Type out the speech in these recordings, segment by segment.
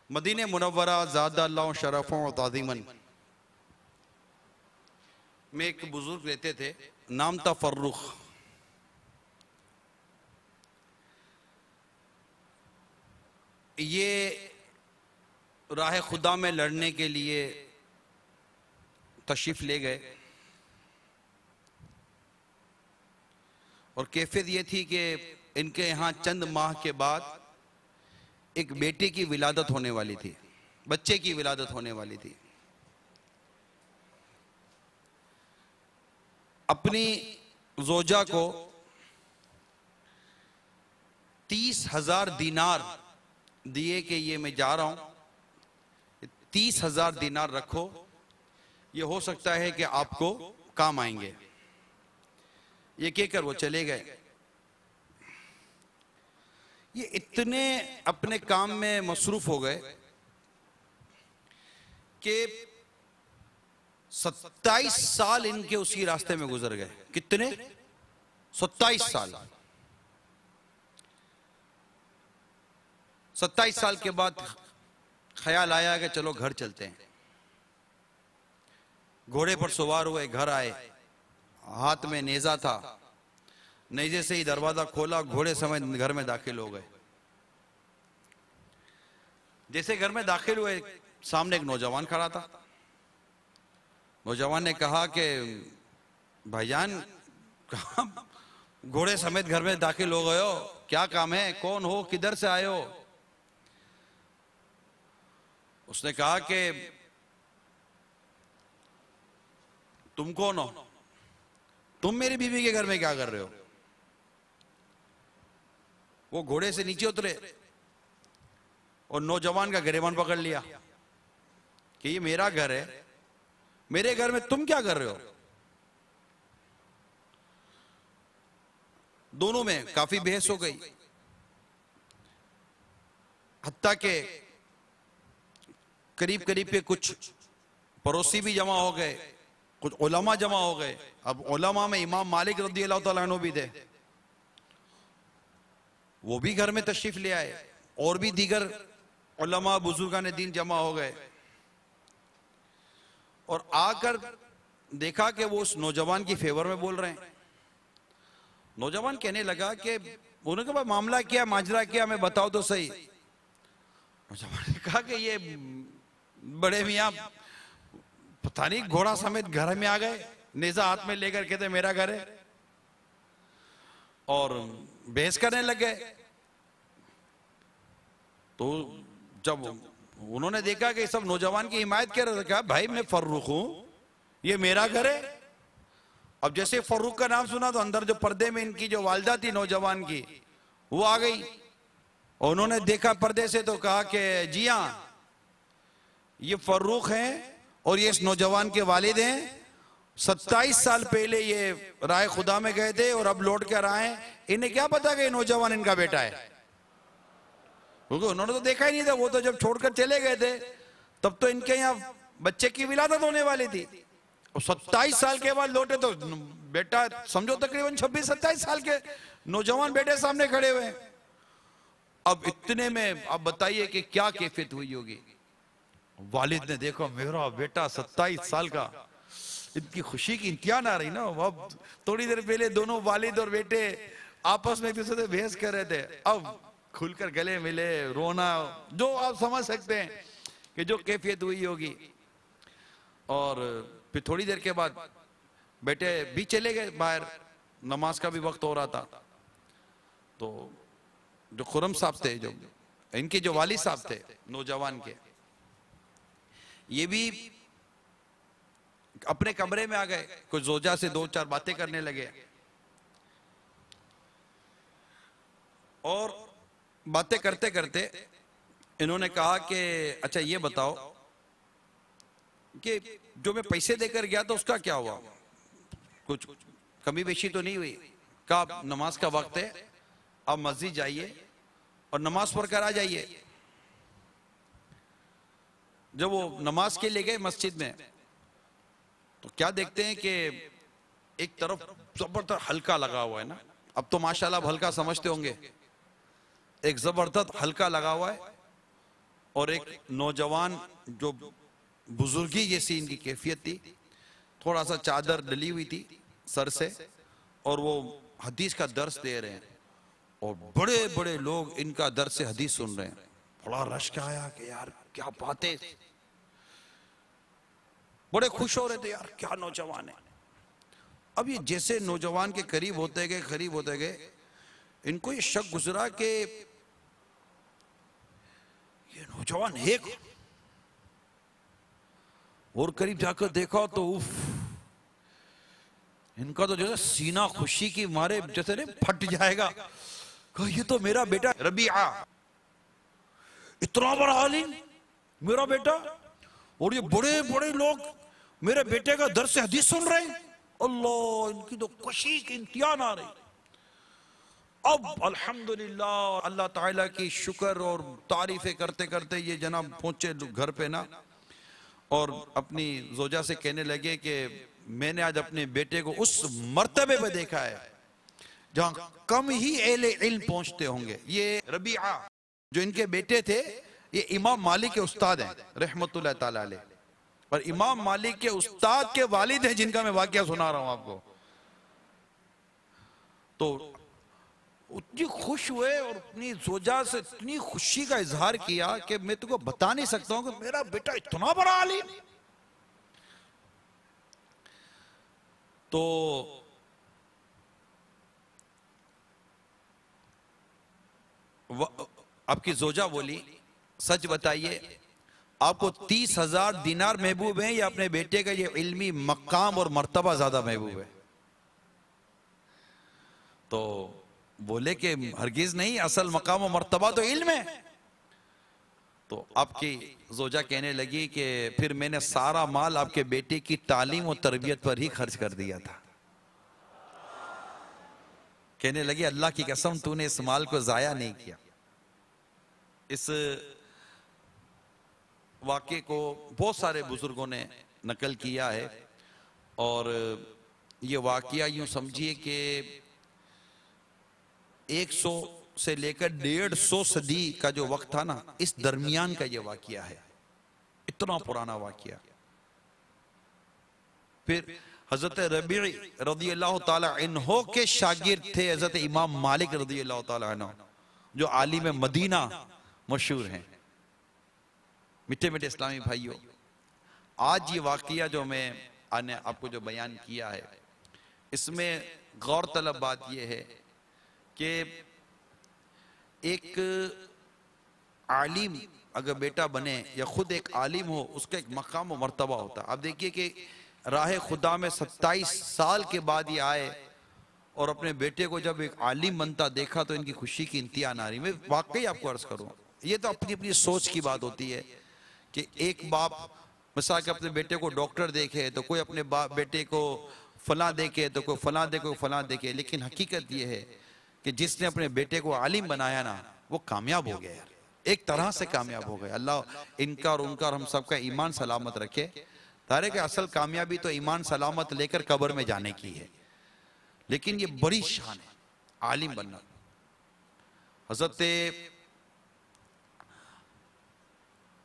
मदीने मुनव्वरा ज़ादअल्लाहु शरफ़न व ताज़ीमन में एक बुजुर्ग रहते थे, नाम था फर्रुख। ये राह खुदा में लड़ने के लिए तशरीफ ले गए और कैफियत ये थी कि इनके यहाँ चंद माह के बाद एक बेटे की विलादत होने वाली थी, बच्चे की विलादत होने वाली थी। अपनी जोजा को 30,000 दीनार दिए कि ये मैं जा रहा हूं, 30,000 दीनार रखो, ये हो सकता है कि आपको काम आएंगे। ये कहकर वो चले गए। ये इतने अपने काम में मसरूफ हो गए कि 27 साल इनके उसी रास्ते में गुजर गए। कितने? 27 साल। 27 साल के बाद ख्याल आया कि चलो घर चलते हैं। घोड़े पर सवार हुए, घर आए, हाथ में नेजा था, नेजे से ही दरवाजा खोला, घोड़े समेत घर में दाखिल हो गए। जैसे घर में दाखिल हुए, सामने एक नौजवान खड़ा था। नौजवान ने कहा कि भाईजान, कहाँ घोड़े समेत घर में दाखिल हो गए हो? क्या काम है? कौन हो? किधर से आए हो? उसने कहा कि तुम कौन हो? तुम मेरी बीवी के घर में क्या कर रहे हो? वो घोड़े से नीचे उतरे और नौजवान का गिरेबान पकड़ लिया कि ये मेरा घर है, मेरे घर में तुम क्या कर रहे हो? दोनों में काफी बहस हो गई, हत्ता के करीब करीब के कुछ पड़ोसी भी जमा हो गए, कुछ उलमा जमा हो गए। अब उलमा में इमाम मालिक रज़ी अल्लाह तआला अन्हु भी थे, वो भी घर में तशरीफ ले आए, और भी दीगर उलमा बुजुर्गान दीन जमा हो गए। और आकर देखा कि वो उस नौजवान की फेवर में बोल रहे हैं। नौजवान कहने लगा कि उन्होंने कहा मामला क्या, माजरा क्या, मैं बताओ तो सही। नौजवान ने कहा कि ये बड़े मियाँ पता नहीं घोड़ा समेत घर में आ गए, नेजा हाथ में लेकर कहते मेरा घर है, और बहस करने लग गए। तो जब उन्होंने देखा कि सब नौजवान की हिमायत कर रहे थे, कहा भाई मैं फर्रुख हूं, ये मेरा घर है। अब जैसे फर्रुख का नाम सुना तो अंदर जो पर्दे में इनकी जो वालदा थी नौजवान की, वो आ गई और उन्होंने देखा पर्दे से तो कहा कि जी हां, ये फर्रुख हैं और ये इस नौजवान के वालिद हैं। 27 साल पहले ये राय खुदा में गए थे और अब लौट कर आए। इन्हें क्या पता कि ये नौजवान इनका बेटा है, क्योंकि उन्होंने तो देखा ही नहीं था। वो तो जब छोड़कर चले गए थे तब तो इनके यहाँ बच्चे की विलादत होने वाली थी, और 27 साल के बाद लौटे तो बेटा समझो तकरीबन 26-27 साल के नौजवान बेटे सामने खड़े हुए। अब इतने में आप बताइए कि क्या कैफियत हुई होगी। वालिद ने देखो मेरा बेटा 27 साल का, इनकी खुशी की इंतहा ना रही ना। अब थोड़ी देर पहले दोनों वालिद और बेटे आपस में एक दूसरे से बहस कर रहे थे, अब खुलकर गले मिले, रोना, जो आप समझ सकते हैं कि जो कैफियत हुई होगी। और फिर थोड़ी देर के बाद बेटे भी चले गए बाहर, नमाज का भी वक्त हो रहा था। तो जो खुरम साहब थे, जो इनके जो वालिद साहब थे नौजवान के, ये भी अपने कमरे में आ गए, कुछ जोजा से 2-4 बातें करने लगे। और बातें करते करते इन्होंने कहा कि अच्छा ये बताओ कि जो मैं पैसे देकर गया था उसका क्या हुआ? कुछ कमी बेशी तो नहीं हुई? कहा नमाज का वक्त है, आप मस्जिद जाइए और नमाज पढ़कर आ जाइए। जब वो नमाज के लिए गए मस्जिद में तो क्या देखते हैं कि एक तरफ जबरदस्त हल्का लगा हुआ है ना। अब तो माशाल्लाह हल्का समझते होंगे, एक जबरदस्त हल्का लगा हुआ है और एक नौजवान जो बुजुर्गी जैसी इनकी कैफियत थी, थोड़ा सा चादर डली हुई थी सर से, और वो हदीस का दर्स दे रहे हैं और बड़े बड़े लोग इनका दर्स से हदीस सुन रहे हैं। बड़ा रश का आया कि यार क्या बातें, बड़े खुश हो रहे थे, यार क्या नौजवान है। अब ये जैसे नौजवान के करीब होते गए इनको ये शक गुजरा कि ये नौजवान है कौन? और करीब जाकर देखा तो उफ, इनका तो जैसे सीना खुशी की मारे जैसे नहीं फट जाएगा। कहा ये तो मेरा बेटा रबीआ, इतना बड़ा आलिम मेरा बेटा, और ये बड़े बड़े लोग मेरे बेटे का दर्स से हदीस सुन रहे हैं। अल्लाह, इनकी तो खुशी की इंतहा ना रही। अब अल्हम्दुलिल्लाह, अल्लाह ताला की शुक्र और तारीफें करते करते ये जनाब पहुंचे घर पे ना, और अपनी जोजा से कहने लगे कि मैंने आज अपने बेटे को उस मर्तबे पे देखा है जहां कम ही एले इल्म पहुंचते होंगे। ये रबीआ जो इनके बेटे थे, ये इमाम मालिक के उस्ताद हैं रहमतुल्लाह ताला अलैह, और इमाम मालिक के उस्ताद के वालिद हैं जिनका मैं वाकया सुना रहा हूं आपको। तो उतनी खुश हुए और अपनी जोजा से इतनी खुशी का इजहार किया कि मैं तुमको बता नहीं सकता हूं कि मेरा बेटा इतना बड़ा आलिम। तो आपकी जोजा बोली, सच बताइए आपको 30,000 दिनार महबूब है या अपने बेटे का ये इल्मी मकाम और मर्तबा ज्यादा महबूब है? तो बोले कि हरगिज नहीं, असल मकाम और मर्तबा तो इल्म है। तो आपकी जोजा कहने लगी कि फिर मैंने सारा माल आपके बेटे की तालीम और तरबियत पर ही खर्च कर दिया था। कहने लगी अल्लाह की कसम तूने इस माल को जाया नहीं किया। इस वाक़े को बहुत सारे बुजुर्गों ने नकल किया है, और ये वाक़या यूं समझिए कि 100 से लेकर 150 सदी का जो वक्त था ना, इस दरमियान का ये वाक़या है, इतना पुराना वाक़या। फिर हजरत रबी रज़ी अल्लाह ताला अन्हो के शागिर्द थे हजरत इमाम मालिक रज़ी अल्लाह ताला अन्हो, जो आलिम मदीना मशहूर हैं। मिठे मिठे इस्लामी भाइयों, आज ये वाक़या जो मैं आने आपको जो बयान किया है, इसमें गौरतलब बात यह है कि एक आलिम अगर बेटा बने या खुद एक आलिम हो, उसका एक मकाम और मर्तबा होता है। आप देखिए कि राह खुदा में 27 साल के बाद ये आए और अपने बेटे को जब एक आलिम बनता देखा तो इनकी खुशी की इंतहा ना रही। मैं वाकई आपको अर्ज करूँ, ये तो अपनी अपनी सोच की बात होती है कि एक बाप मिसाल के अपने बेटे को डॉक्टर देखे तो कोई अपने बेटे को फलां देखे तो कोई फलां देखे, फलां देखे, लेकिन हकीकत ये है कि जिसने अपने बेटे को आलिम बनाया ना, वो कामयाब हो गया यार, एक तरह से कामयाब हो गए। अल्लाह इनका और उनका और हम सबका ईमान सलामत रखे। तारे के असल कामयाबी तो ईमान सलामत लेकर कब्र में जाने की है, लेकिन ये बड़ी शान है आलिम बनना। हजरत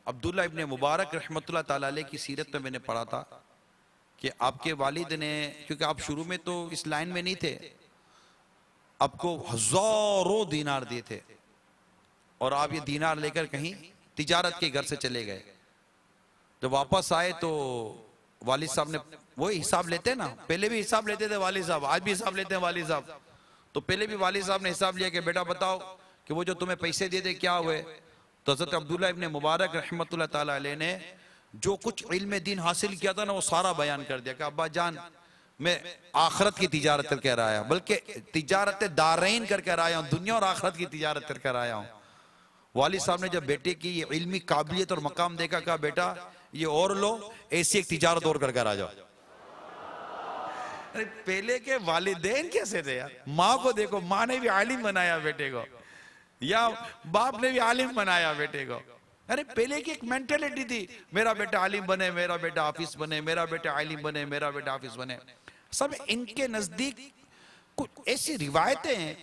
अब्दुल्ला इब्ने मुबारक रहमतुल्लाह ताला अलैह की सीरत में मैंने पढ़ा था कि आपके वालिद ने, क्योंकि आप शुरू में तो इस लाइन में नहीं थे, आपको हजारों दीनार दिए थे और आप ये दीनार लेकर कहीं तिजारत के घर से चले गए। जब वापस आए तो वालिद साहब ने वही हिसाब लेते हैं ना, पहले भी हिसाब लेते थे वालिद साहब, आज भी हिसाब लेते हैं वालिद साहब। तो पहले भी वालिद साहब ने हिसाब लिया कि बेटा बताओ कि वो जो तुम्हें पैसे दिए थे क्या हुए। तो हज़रत अब्दुल्ला इब्ने मुबारक रहमतुल्लाह ताला अलैह ने जो कुछ इल्म दीन हासिल किया था ना, वो सारा बयान कर दिया कि अब्बा जान मैं आखरत की तिजारत करके आया, बल्कि तिजारत दारैन करके आया हूँ, दुनिया और आखरत की तिजारत करके आया हूँ। वालिद साहब ने जब बेटे की ये इल्मी काबिलियत और मकाम देखा, कहा बेटा ये और लो, ऐसी एक तिजारत और करके आ जाओ। अरे पहले के वालिदैन कैसे थे यार, माँ को देखो, माँ ने भी आलिम बनाया बेटे को, या बाप ने भी आलिम बनाया बेटे को। अरे पहले की एक मेंटेलिटी थी, मेरा बेटा आलिम बने, मेरा बेटा हाफिज बने, मेरा बेटा आलिम बने, मेरा बेटा हाफिज बने। सब इनके नजदीक कुछ ऐसी रिवायतें हैं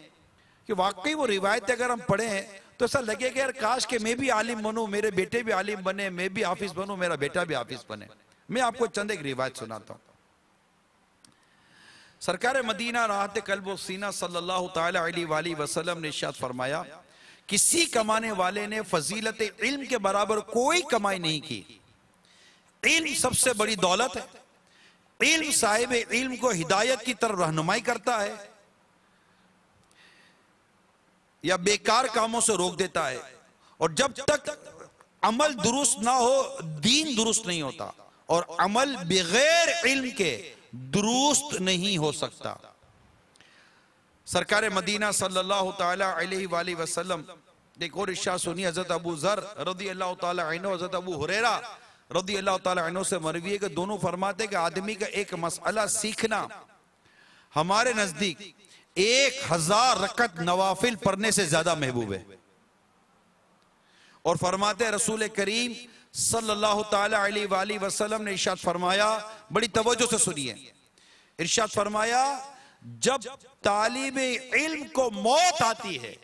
कि वाकई वो रिवायतें अगर हम पढ़ें तो ऐसा लगेगा यार काश के मैं भी आलिम बनूं, मेरे बेटे भी आलिम बने, मैं भी हाफिज बनूं, मेरा बेटा भी हाफिज बने। मैं आपको चंद एक रिवायत सुनाता हूं। सरकार मदीना राहत कल्ब सीना सल्लल्लाहु ताला अलैहि वसल्लम ने इरशाद फरमाया, किसी कमाने वाले ने फजीलत इल्म के बराबर कोई कमाई नहीं की। इल्म सबसे बड़ी दौलत है। इल्म साहिब इल्म को हिदायत की तरफ रहनुमाई करता है या बेकार कामों से रोक देता है। और जब तक अमल दुरुस्त ना हो, दीन दुरुस्त नहीं होता, और अमल बगैर इल्म के दुरुस्त नहीं हो सकता। सरकार मदीना सल्लल्लाहु ताला अलैहि वसल्लम एक और इरशाद सुनिए, हजरत अबू जर रदी अल्लाह ताला अन्हु, हजरत अबू हुरैरा रदी अल्लाह ताला अन्हु से मरवी है कि दोनों फरमाते कि आदमी का एक मसला सीखना हमारे नजदीक 1000 रकत नवाफिल पढ़ने से ज्यादा महबूब है। और फरमाते रसूल करीम सल्लल्लाहु ताला अलैहि वसल्लम ने इरशाद फरमाया, बड़ी तवज्जो से सुनिए, इरशाद फरमाया, जब तालिबे इल्म को मौत आती है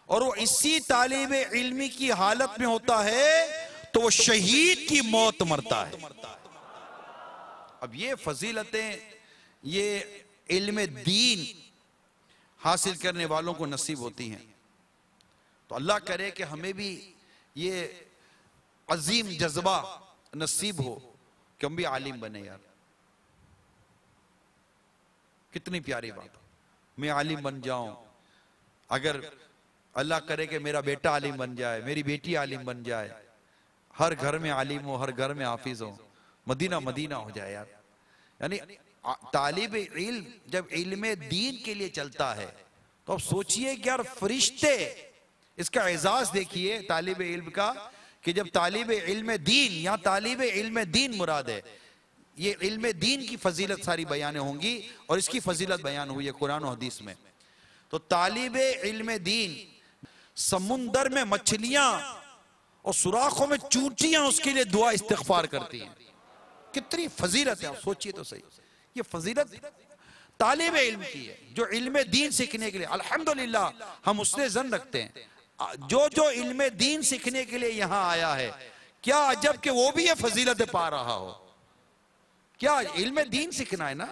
और वो इसी तालिबे इल्मी की हालत में होता है तो वो शहीद की मौत मरता है। अब ये फजीलतें, ये इल्म दीन हासिल करने वालों को नसीब होती हैं। तो अल्लाह करे कि हमें भी ये अजीम जज्बा नसीब हो कि हम भी आलिम बने। यार कितनी प्यारी बात, मैं आलिम बन जाऊं। अगर अल्लाह करे कि मेरा बेटा आलिम बन जाए, मेरी बेटी आलिम बन जाए, हर घर में आलिम हो, हर घर में हाफिज हो, मदीना मदीना हो जाए यार। यानी तालिब इल्म जब इल्म दीन के लिए चलता है तो अब सोचिए कि यार फरिश्ते, इसका एजाज देखिए तालिब इल्म का, कि जब तालिब इल्म दीन, या तालिब इल्म दीन मुराद है, ये इल्म दीन की फजीलत सारी बयानें होंगी और इसकी फजीलत बयान हुई है कुरान और हदीस में। तो तालिब इल्म दीन, समुंदर में मछलियां और सुराखों में चूंटियां उसके लिए दुआ इस्तिगफार करती हैं। कितनी फजीलत है, आप सोचिए तो सही। ये फजीलत तालिब इल्म की है जो इल्म दीन सीखने के लिए, अल्हम्दुलिल्लाह हम उसने जन रखते हैं, जो इल्म दीन सीखने के लिए यहां आया है, क्या अजब कि वो भी ये फजीलत पा रहा हो। क्या इल्म दीन सीखना है ना,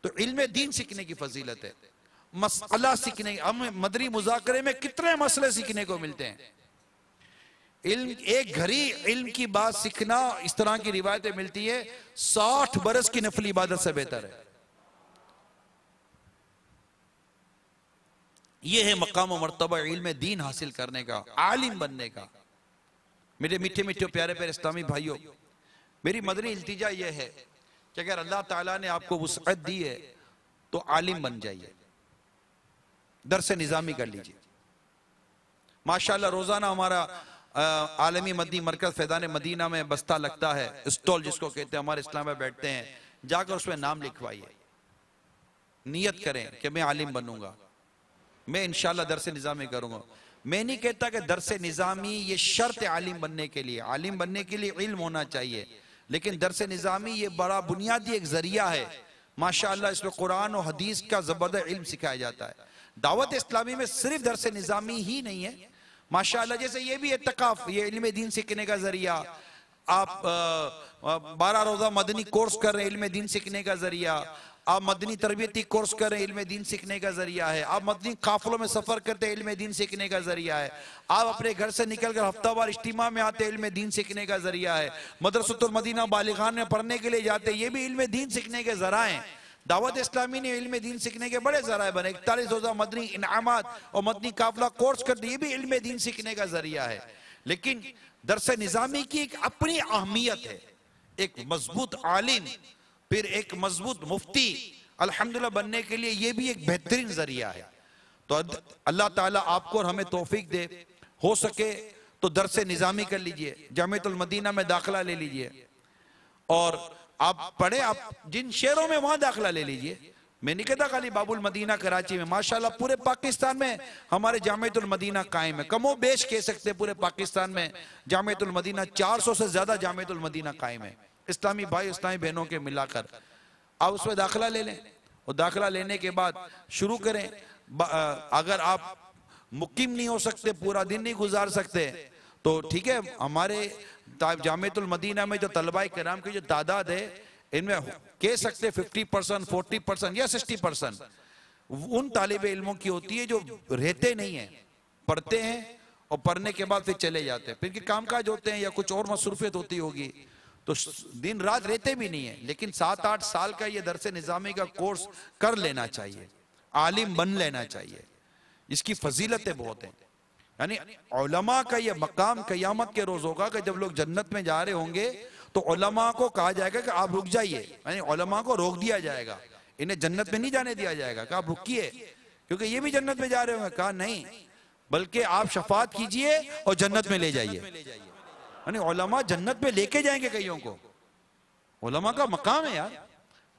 तो इल्म दीन सीखने की फजीलत है। मसला सीखने, हम मदरी मुज़ाकरे में कितने मसले सीखने को मिलते हैं। इल्म, एक घड़ी इल्म की बात सीखना, इस तरह की रिवायतें मिलती है 60 बरस की नफली इबादत से बेहतर है। यह है मकाम और मर्तबा इल्म दीन हासिल करने का, आलिम बनने का। मेरे मीठे मीठे प्यारे प्यारे इस्लामी भाइयों, मेरी मदनी इल्तिजा यह है कि अगर अल्लाह ताला ने आपको वुसअत दी है तो आलिम बन जाइए, दरस निज़ामी कर लीजिए। माशाअल्लाह रोजाना हमारा आलमी मदनी मरकज फैज़ान मदीना में बस्ता लगता है, स्टॉल जिसको कहते हैं, हमारे इस्लाम में बैठते हैं, जाकर उसमें नाम लिखवाइए, नियत करें कि मैं आलिम बनूंगा, मैं इंशाअल्लाह दरस निज़ामी करूंगा। मैं नहीं कहता कि दरस निज़ामी ये शर्त है आलिम बनने के लिए, आलिम बनने के लिए इल्म होना चाहिए, लेकिन दरस निज़ामी ये बड़ा बुनियादी एक जरिया है। माशाअल्लाह इसमें कुरान और हदीस का जबरदस्त इल्म सिखाया जाता है। दावत इस्लामी में सिर्फ दरस निज़ामी ही नहीं है, माशाअल्लाह जैसे ये भी इत्तिकाफ, ये इल्म दीन सीखने का जरिया। आप 12 रोजा मदनी कोर्स कर रहे हैं, इल्म दीन सीखने का जरिया। आप मदनी तरबियती कोर्स कर रहे हैं, इल्म दीन सीखने का जरिया है। आप मदनी काफिलों में सफर करते हैं, इल्म दीन सीखने का जरिया है। आप अपने घर से निकलकर हफ्तावार इज्तिमा में आते हैं, इल्म दीन सीखने का जरिया है। मदरसतुल मदीना बालिगान में पढ़ने के लिए जाते हैं, ये भी इल्म दीन सीखने के जराए। दावत इस्लामी ने इल्म दीन सीखने के बड़े जराए बने, 41 रोजा मदनी इनामात और मदनी काफिला कोर्स करते, ये भी इल्म दीन सीखने का जरिया है। लेकिन दरस निज़ामी की एक अपनी अहमियत है। एक मजबूत आलिम, फिर एक मजबूत मुफ्ती अल्हम्दुलिल्लाह बनने के लिए ये भी एक बेहतरीन जरिया है। तो अल्लाह ताला आपको और हमें तौफीक दे, हो सके तो दरस निज़ामी कर लीजिए, जामिअतुल मदीना में दाखिला ले लीजिए और आप पढ़े, आप जिन शहरों में वहां दाखिला ले लीजिए। मैं नहीं कहता खाली बाबुल मदीना कराची में, माशाल्लाह पूरे पाकिस्तान में हमारे जामिअतुल मदीना कायम है। कमो बेश कह सकते हैं पूरे पाकिस्तान में जामिअतुल मदीना 400 से ज्यादा जामिअतुल मदीना कायम है। इस्लामी भाई इस्लामी बहनों के मिलाकर आप उसमें दाखिला ले लें और दाखिला लेने के बाद शुरू करें। अगर आप मुकीम नहीं हो सकते, पूरा दिन नहीं गुजार सकते, तो ठीक है, हमारे जामिअतुल मदीना में जो तलबाए किराम की जो तादाद है, इनमें कह सकते 50%, 40% या 60% उन तालिबे इल्मों की होती है जो रहते नहीं है, पढ़ते हैं और पढ़ने के बाद फिर चले जाते हैं, फिर के कामकाज होते हैं या कुछ और मसरूफियत होती होगी, तो दिन रात रहते भी नहीं है। लेकिन 7-8 साल का ये दरसे निज़ामी का कोर्स कर लेना चाहिए, आलिम बन लेना चाहिए, इसकी फजीलतें बहुत हैं। यानी उलमा का ये मकाम क़यामत के रोज होगा कि जब लोग जन्नत में जा रहे होंगे तो उलमा को कहा जाएगा कि आप रुक जाइए, यानी उलमा को रोक दिया जाएगा, इन्हें जन्नत में नहीं जाने दिया जाएगा कि आप रुकिए क्योंकि ये भी जन्नत में जा रहे होंगे। कहा नहीं, बल्कि आप शफात कीजिए और जन्नत में ले जाइए, यानी उलमा जन्नत में लेके जाएंगे कईयों को। उलमा का मकाम है यार।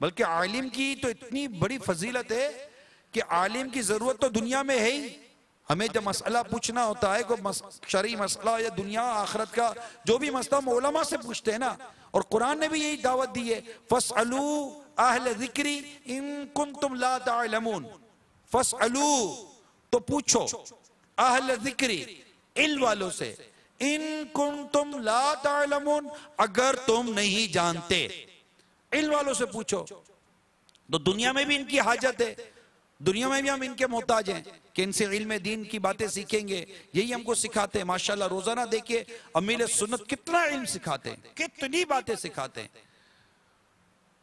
बल्कि आलिम की तो इतनी बड़ी फजीलत है कि आलिम की जरूरत तो दुनिया में है ही। हमें जब मसला पूछना होता है, कोई शरई मसला या दुनिया आखिरत का जो भी मसला, हम उलमा से पूछते हैं ना। और कुरान ने भी यही दावत दी है, फसअलू अहले ज़िक्री इन कुंतुम ला तालमून। फसअलू तो पूछो, अहले ज़िक्री इल्म वालों से, इन कुंतुम ला तालमून अगर तुम नहीं जानते, इल्म वालों से पूछो। तो दुनिया में भी इनकी हाजत है, दुनिया में भी हम इनके मोहताज हैं कि इनसे इल्म दीन की बातें सीखेंगे, यही हमको सिखाते हैं। माशाल्लाह रोजाना देखिए अमीर सुन्नत कितना इल्म सिखाते हैं, कितनी बातें सिखाते हैं।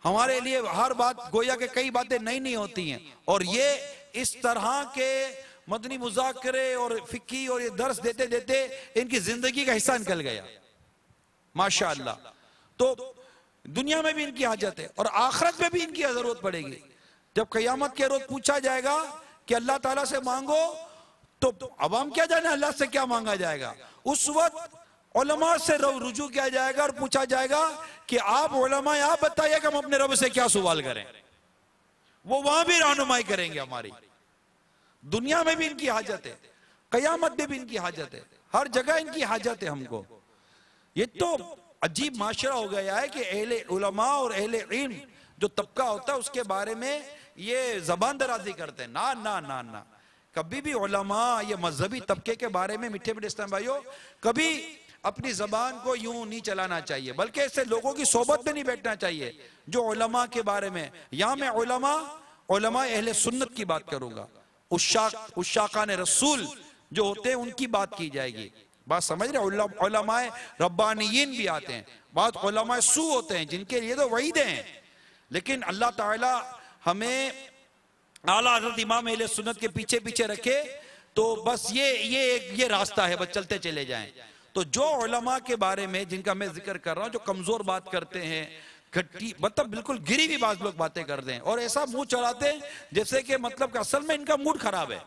हमारे लिए हर बात गोया के कई बातें नई नहीं होती हैं, और ये इस तरह के मदनी मुज़ाकरे और फिकी और ये दर्स देते देते इनकी जिंदगी का हिस्सा निकल गया माशाल्लाह। तो दुनिया में भी इनकी हाजत है और आखिरत में भी इनकी जरूरत पड़ेगी। जब क़यामत के रोज पूछा जाएगा कि अल्लाह ताला से मांगो, तो अब हम क्या जाने अल्लाह से क्या मांगा जाएगा। उस वक्त उलमा से रुजू किया जाएगा और पूछा जाएगा कि आप उलमा आप बताइए कि हम अपने रब से क्या सवाल करें। वो वहां भी रहनुमाई करेंगे हमारी। दुनिया में भी इनकी हाजत है, क़यामत में भी इनकी हाजत है, हर जगह इनकी हाजत है हमको। ये तो अजीब माशरा हो गया है कि अहले उलमा और अहले इल्म जो तबका होता है उसके बारे में ये जबान दराजी करते हैं। ना ना ना ना, कभी भी उलमा ये मजहबी तबके के बारे में, मीठे मीठे इस्लाम भाइयों, कभी अपनी जबान को यूं नहीं चलाना चाहिए, बल्कि ऐसे लोगों की सोबत में नहीं बैठना चाहिए जो उलमा के बारे में। यहां मैं उलमा अहले सुन्नत की बात करूंगा, उशाकान रसूल जो होते हैं उनकी बात की जाएगी। बात समझ रहे? उलमाए रब्बानियीन भी आते हैं, बात उलमाए सू होते हैं जिनके लिए तो वईदें हैं। लेकिन अल्लाह ताला हमें आला हज़रत इमाम अहले सुन्नत के पीछे पीछे रखे, तो बस ये रास्ता है, बस चलते चले जाएं। तो जो उलमा के बारे में जिनका मैं जिक्र कर रहा हूं, जो कमजोर बात करते हैं, घट्टी मतलब बिल्कुल गिरी भी बात लोग बातें करते हैं और ऐसा मुंह चढ़ाते हैं जैसे कि मतलब कि असल में इनका मूड खराब है,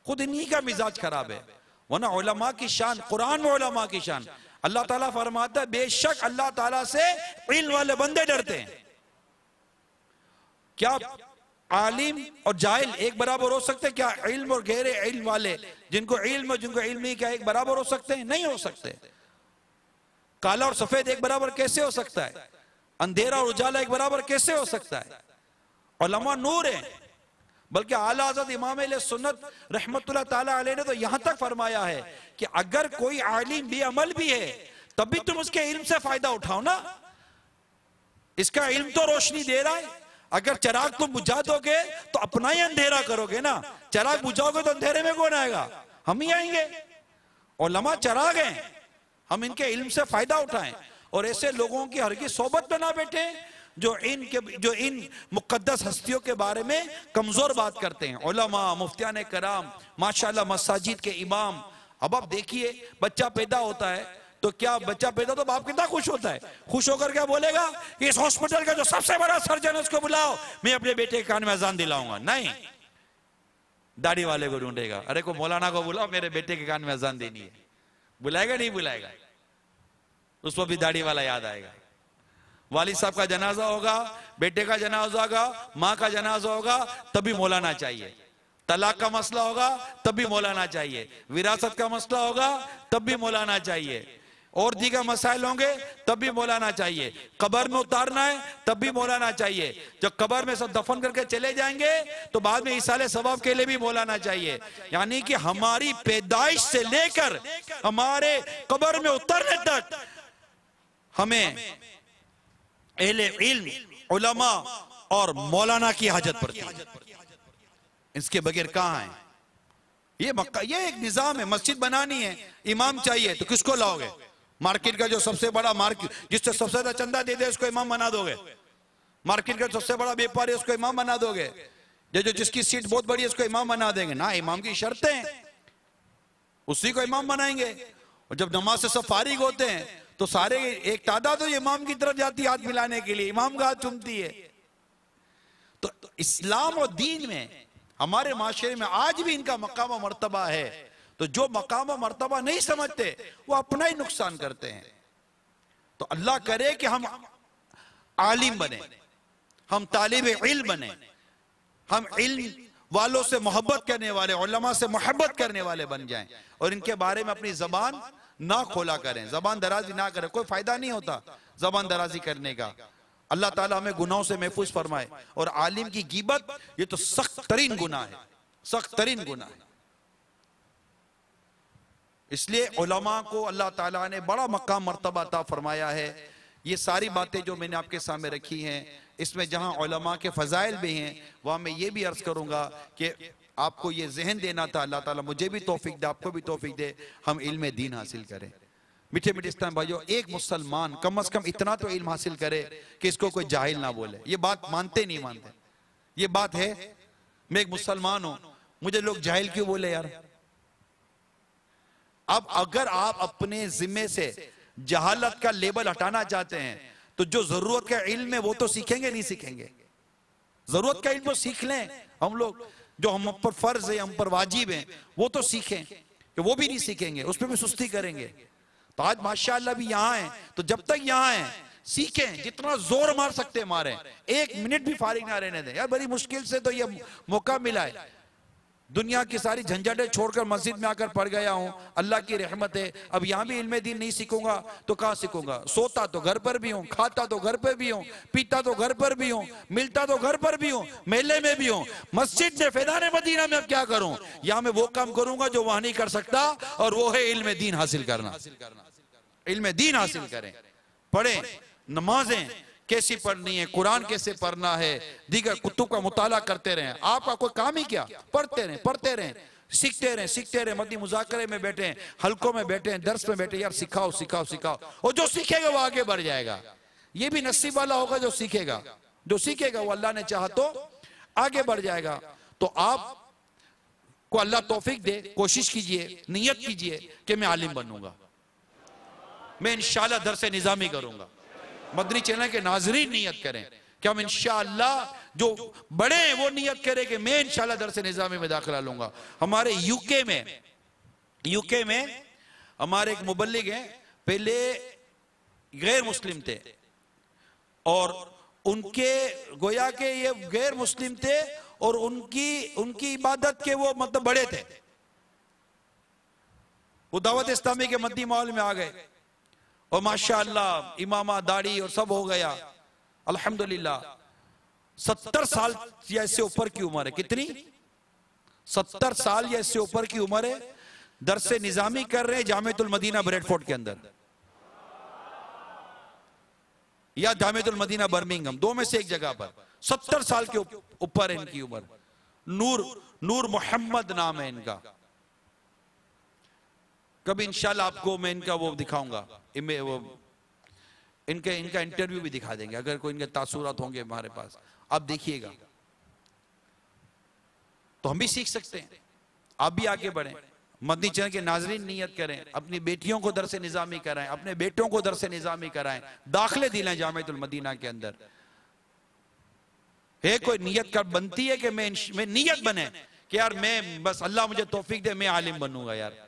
खुद इन्हीं का मिजाज खराब है। वरना उलमा की शान, कुरान में उलमा की शान, अल्लाह ताला फरमाता है बेशक अल्लाह ताला से इल्म वाले बंदे डरते हैं। क्या आलिम और जाहिल एक बराबर हो सकते? क्या इल्म और गैर इल्म वाले, जिनको इल्म और जिनको इल्म नहीं, क्या एक बराबर हो सकते हैं? नहीं हो सकते। काला और सफेद एक बराबर कैसे हो सकता है? अंधेरा और उजाला एक बराबर कैसे हो सकता है? उलमा नूर है। बल्कि आला हज़रत इमाम अहले सुन्नत रहमतुल्लाह ताला अलैह ने तो यहां तक फरमाया है कि अगर कोई आलिम भी अमल भी है तभी तुम उसके इल्म से फायदा उठाओ ना। इसका इल्म तो रोशनी दे रहा है। अगर चिराग तुम बुझा दोगे तो अपना ही अंधेरा करोगे ना। चिराग बुझाओगे तो अंधेरे में कौन आएगा? हम ही आएंगे। उलमा चिराग हैं, हम इनके इल्म से फायदा उठाएं और ऐसे लोगों की हरगिज़ सोबत में ना बैठे जो इन मुक़द्दस हस्तियों के बारे में कमजोर बात करते हैं। उलमा, मुफ्तियान कराम, माशाल्लाह मसाजिद के इमाम। अब आप देखिए, बच्चा पैदा होता है तो क्या बच्चा पैदा तो बाप कितना खुश होता है, खुश होकर क्या बोलेगा, इस हॉस्पिटल का जो सबसे बड़ा सर्जन है उसको बुलाओ, मैं अपने बेटे के कान में अजान दिलाऊंगा। नहीं, दाढ़ी वाले को ढूंढेगा, अरे को मौलाना को बुलाओ मेरे बेटे के कान में अजान देनी है। बुलाएगा नहीं बुलाएगा? उस पर भी दाढ़ी वाला याद आएगा। वालिद साहब का जनाजा होगा, बेटे का जनाजा होगा, माँ का जनाजा होगा, तभी मौलाना चाहिए। तलाक का मसला होगा तब भी मौलाना चाहिए। विरासत का मसला होगा तब भी मौलाना चाहिए। और दीगर मसाइल होंगे तब भी मौलाना चाहिए, कब्र में उतारना है तब भी मौलाना चाहिए, जब कब्र में सब दफन करके चले जाएंगे तो बाद में इसाले सवाब के लिए भी मौलाना चाहिए। यानी कि हमारी पैदाइश से लेकर हमारे कब्र में उतरने तक हमें अहले इल्म, उलमा और मौलाना की हाजत पड़ती है। इसके बगैर कहां है? ये मक्का, ये एक निजाम है। मस्जिद बनानी है, इमाम चाहिए, तो किसको लाओगे? मार्केट का जो सबसे बड़ा मार्केट, जिससे सबसे ज्यादा चंदा दे दे उसको इमाम बना दोगे? मार्केट का सबसे बड़ा व्यापारी उसको इमाम बना दोगे? जो जिसकी सीट बहुत बड़ी है उसको इमाम बना देंगे? ना, इमाम की शर्तें हैं, उसी को इमाम बनाएंगे। और जब नमाज से सब फारिग होते हैं तो सारे एक तादाद इमाम की तरफ जाती है हाथ मिलाने के लिए, इमाम का हाथ चूमती है। तो इस्लाम और दीन में, हमारे माशरे में आज भी इनका मकाम और मर्तबा है। तो जो मकाम और मर्तबा नहीं समझते वो अपना ही नुकसान करते हैं। तो अल्लाह करे कि हम आलिम बने, हम तालिब इल्म बने, हम इल्म वालों से मोहब्बत करने वाले, उलमा से मोहब्बत करने वाले बन जाएं और इनके बारे में अपनी जबान ना खोला करें, जबान दराजी ना करें। कोई फायदा नहीं होता जबान दराजी करने का। अल्लाह ताला हमें गुनाहों से महफूज फरमाए। और आलिम की गीबत ये तो सख्त तरीन गुनाह है, सख्त तरीन गुनाह है। इसलिए उलमा को अल्लाह ताला ने बड़ा मकाम मर्तबा अता फरमाया है। ये सारी बातें जो मैंने आपके सामने रखी हैं, इसमें जहां उलमा के फजाइल भी हैं वहां मैं ये भी अर्ज करूंगा कि आपको ये जहन देना था, अल्लाह ताला मुझे भी तौफीक दे, आपको भी तौफीक दे, हम इल्म दीन हासिल करें। मीठे मीठे इस्लाम भाइयों, एक मुसलमान कम से कम इतना तो इल्म हासिल करे कि इसको कोई जाहिल ना बोले। ये बात मानते नहीं मानते, ये बात है। मैं एक मुसलमान हूं, मुझे लोग जाहिल क्यों बोले यार? अब अगर आप अपने जिम्मे से जहालत का लेबल हटाना चाहते हैं तो जो जरूरत का इल्म है वो तो सीखेंगे नहीं सीखेंगे? जरूरत का इल्म तो सीख लें हम लोग, जो हम पर फर्ज है, हम पर वाजिब है, वो तो सीखें। कि वो भी नहीं सीखेंगे, उसमें भी सुस्ती करेंगे। तो आज माशाअल्लाह भी यहाँ है, तो जब तक यहाँ है सीखें, जितना जोर मार सकते मारें, एक मिनट भी फारिग ना रहने दें। यार बड़ी मुश्किल से तो ये मौका मिला है, दुनिया की सारी झंझटें छोड़कर मस्जिद में आकर पढ़ गया हूं, अल्लाह की रहमत है। अब यहां भी इल्म दीन नहीं सीखूंगा तो कहां सीखूंगा? सोता तो घर पर भी हूं, खाता तो घर पर भी हूं, पीता तो घर पर भी हूं, मिलता तो घर पर भी हूं, मेले में भी हूं, मस्जिद में फैदान मदीना में अब क्या करूं? यहां मैं वो काम करूंगा जो वहां नहीं कर सकता, और वो है इल्म दीन हासिल करना। इल्म दीन हासिल करें, पढ़ें, नमाजें कैसी पढ़नी है, कुरान कैसे पढ़ना है, दीगर कुतुब का मुताला करते रहें। आपका कोई काम ही क्या? पढ़ते रहें, पढ़ते रहें, सीखते रहें, सीखते रहें। मदी मुजाकरे में बैठे, हल्कों में बैठे, दर्स में बैठे, यार सिखाओ सिखाओ सिखाओ। और जो सीखेगा वो आगे बढ़ जाएगा। ये भी नसीब वाला होगा जो सीखेगा, जो सीखेगा वो अल्लाह ने चाहा तो आगे बढ़ जाएगा। तो आप को अल्लाह तौफीक दे, कोशिश कीजिए, नियत कीजिए कि मैं आलिम बनूंगा, मैं इंशाअल्लाह दर्स निजामी करूंगा। मदनी चैनल के नाजरीन नियत करें कि हम इंशाअल्लाह, जो बड़े हैं वो नियत करें कि मैं इंशाअल्लाह दर्स निजामी में दाखिला लूंगा। हमारे यूके में हमारे एक मुबल्लिग हैं, पहले गैर मुस्लिम थे और उनके गोया के ये गैर मुस्लिम थे और उनकी इबादत के वो मतलब बड़े थे। वो दावत इस्लामी के मदनी माहौल में आ गए और माशाअल्लाह इमामा दाढ़ी और सब हो गया, अल्हम्दुलिल्लाह। 70 साल या इससे ऊपर की उम्र है। कितनी? 70 साल या इससे ऊपर की उम्र है। दरसे निजामी कर रहे हैं जामिअतुल मदीना ब्रेडफोर्ड के अंदर या जामिअतुल मदीना बर्मिंघम, दो में से एक जगह पर। 70 साल के ऊपर है इनकी उम्र। नूर मोहम्मद नाम है इनका। कभी इंशाल्लाह आपको मैं इनका वो दिखाऊंगा, इनका इंटरव्यू भी दिखा देंगे अगर कोई इनके तासुरात होंगे हमारे पास, आप देखिएगा। तो हम भी सीख सकते हैं, आप भी आगे बढ़ें। मदनी चैनल के नाजरीन नियत करें, अपनी बेटियों को दरसे निजामी कराएं, अपने बेटों को दरसे निजामी कराएं, दाखिले दिलाएं जामिअतुल मदीना के अंदर। है कोई नियत कर बनती है कि मैं नियत बने कि यार मैं बस अल्लाह मुझे तौफीक दे मैं आलिम बनूंगा। यार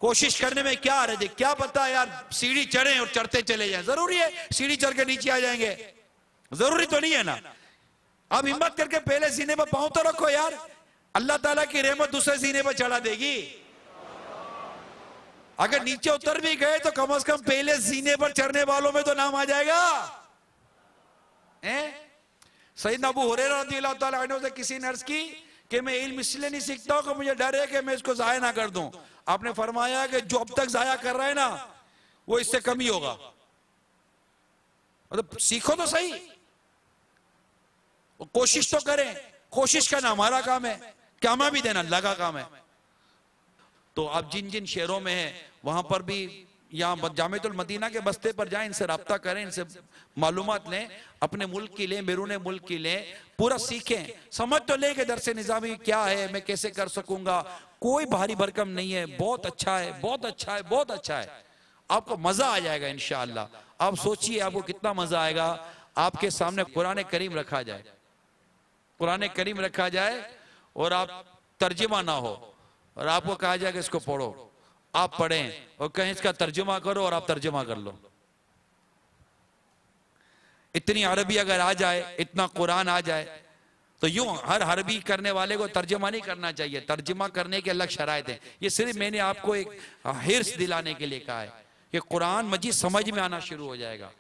कोशिश करने में क्या आ रहे, क्या पता यार सीढ़ी चढ़े और चढ़ते चले जाएं। जरूरी है सीढ़ी चढ़ के नीचे आ जाएंगे? जरूरी तो नहीं है ना। अब हिम्मत करके पहले सीने पर पांव तो रखो यार, अल्लाह ताला की रहमत दूसरे सीने पर चढ़ा देगी। अगर नीचे उतर भी गए तो कम से कम पहले सीने पर चढ़ने वालों में तो नाम आ जाएगा। सैयदना अबू हुरैरा रज़ियल्लाहु ताला अन्हु से किसी ने अर्ज की कि मैं इल्म इसलिए नहीं सीखता हूं कि मुझे डर है कि मैं इसको जाया ना कर दूं। आपने फरमाया कि जो अब तक जाया कर रहा है ना वो इससे कम ही होगा। मतलब सीखो तो सही, कोशिश तो करें। कोशिश करना हमारा काम है, क़यामा भी देना अल्लाह का काम है। तो आप जिन जिन शहरों में हैं वहां पर भी, यहाँ जामिअतुल मदीना के बस्ते पर जाएं, इनसे रब्ता करें, इनसे मालूमात लें, अपने मुल्क की लें, बैरून मुल्क की लें, पूरा सीखें, समझ तो लें कि दरस निज़ामी क्या है, मैं कैसे कर सकूंगा। कोई भारी भरकम नहीं है, बहुत अच्छा है, बहुत अच्छा है, बहुत अच्छा है। आपको मजा आ जाएगा इंशाअल्लाह। आप सोचिए आपको कितना मजा आएगा। आपके सामने कुरान करीम रखा जाए, कुरान करीम रखा जाए और आप तर्जुमा ना हो और आपको कहा जाए कि इसको पढ़ो, आप पढ़ें और कहें इसका तर्जुमा करो और आप तर्जुमा कर लो। इतनी अरबी अगर आ जाए, इतना कुरान आ जाए, तो यूं हर अरबी करने वाले को तर्जुमा नहीं करना चाहिए। तर्जुमा करने के अलग शराइत है। ये सिर्फ मैंने आपको एक हिर्स दिलाने के लिए कहा है कि कुरान मजीद समझ में आना शुरू हो जाएगा।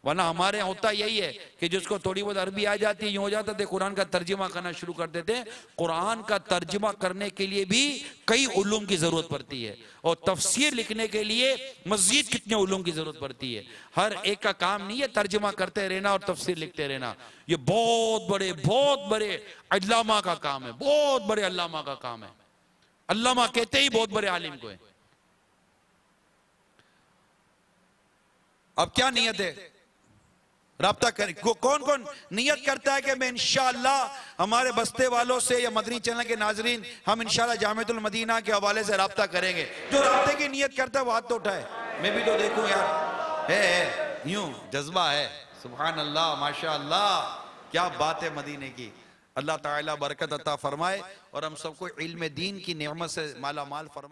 वरना हमारे यहाँ होता यही है कि जिसको थोड़ी बहुत अरबी आ जाती है यूं हो जाता है कुरान का तर्जुमा करना शुरू कर देते हैं। कुरान का तर्जुमा करने के लिए भी कई उलूम की जरूरत पड़ती है और तफसीर लिखने के लिए मजीद कितने उलूम की जरूरत पड़ती है। हर एक का काम नहीं है तर्जुमा करते रहना और तफसीर लिखते रहना। ये बहुत बड़े अल्लामा का काम है, बहुत बड़े अल्लामा का काम है। अल्लामा कहते ही बहुत बड़े आलिम को है। अब क्या नियत है, राब्ता करें। कौन कौन नियत करता है कि मैं इंशाअल्लाह हमारे बस्ते वालों से या मदनी चैनल के नाजरीन हम इंशाअल्लाह जामिअतुल मदीना के हवाले से राब्ता करेंगे। जो राब्ते की नियत करता है वो हाथ तो उठाए, मैं भी तो देखूं यार। है यूं जज्बा है। सुभान अल्लाह, माशा अल्लाह, क्या बात है मदीने की। अल्लाह ताला बरकत अता फरमाए और हम सबको इल्म दीन की नेमत से माला माल फरमाए।